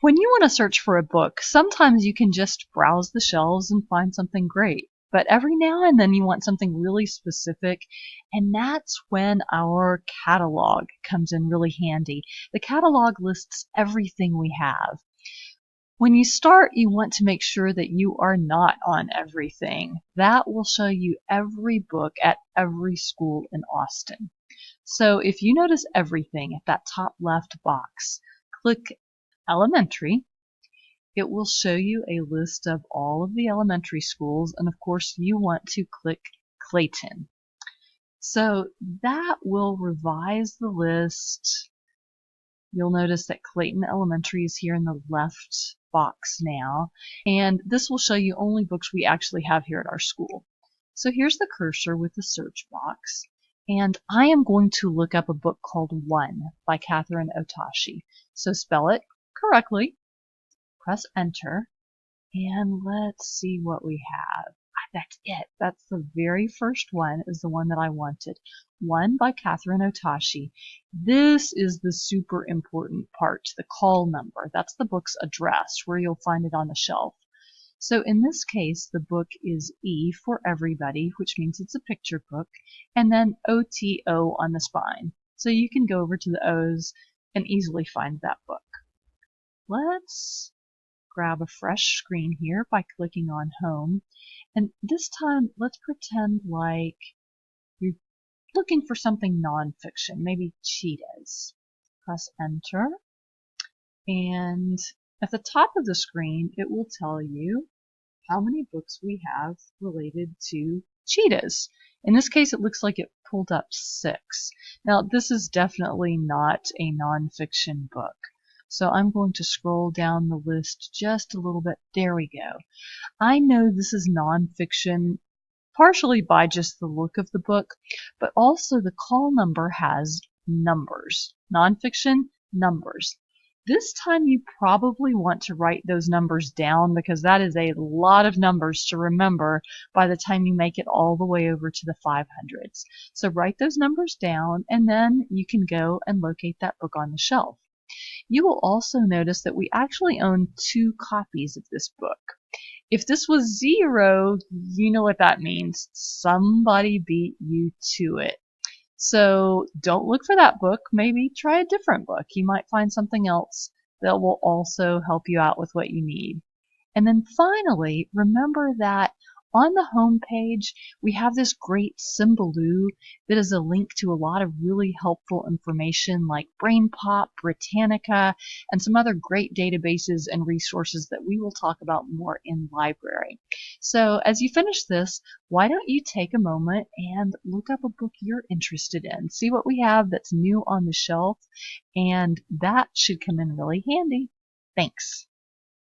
When you want to search for a book, sometimes you can just browse the shelves and find something great. But every now and then you want something really specific, and that's when our catalog comes in really handy. The catalog lists everything we have. When you start, you want to make sure that you are not on everything. That will show you every book at every school in Austin. So if you notice everything at that top left box, click Elementary. It will show you a list of all of the elementary schools, and of course you want to click Clayton. So that will revise the list. You'll notice that Clayton Elementary is here in the left box now, and this will show you only books we actually have here at our school. So here's the cursor with the search box, and I am going to look up a book called One by Kathryn Otoshi. So spell it correctly, press enter, and let's see what we have. That's it. That's the very first one, is the one that I wanted. One by Kathryn Otoshi. This is the super important part, the call number. That's the book's address, where you'll find it on the shelf. So in this case, the book is E for Everybody, which means it's a picture book, and then OTO on the spine. So you can go over to the O's and easily find that book. Let's grab a fresh screen here by clicking on Home. And this time, let's pretend like you're looking for something nonfiction, maybe cheetahs. Press Enter. And at the top of the screen, it will tell you how many books we have related to cheetahs. In this case, it looks like it pulled up 6. Now, this is definitely not a nonfiction book. So I'm going to scroll down the list just a little bit. There we go. I know this is nonfiction partially by just the look of the book, but also the call number has numbers. Nonfiction, numbers. This time you probably want to write those numbers down, because that is a lot of numbers to remember by the time you make it all the way over to the 500s. So write those numbers down, and then you can go and locate that book on the shelf. You will also notice that we actually own 2 copies of this book. If this was 0, you know what that means. Somebody beat you to it. So don't look for that book. Maybe try a different book. You might find something else that will also help you out with what you need. And then finally, remember that on the home page, we have this great Symbaloo that is a link to a lot of really helpful information like BrainPop, Britannica, and some other great databases and resources that we will talk about more in library. So as you finish this, why don't you take a moment and look up a book you're interested in. See what we have that's new on the shelf, and that should come in really handy. Thanks.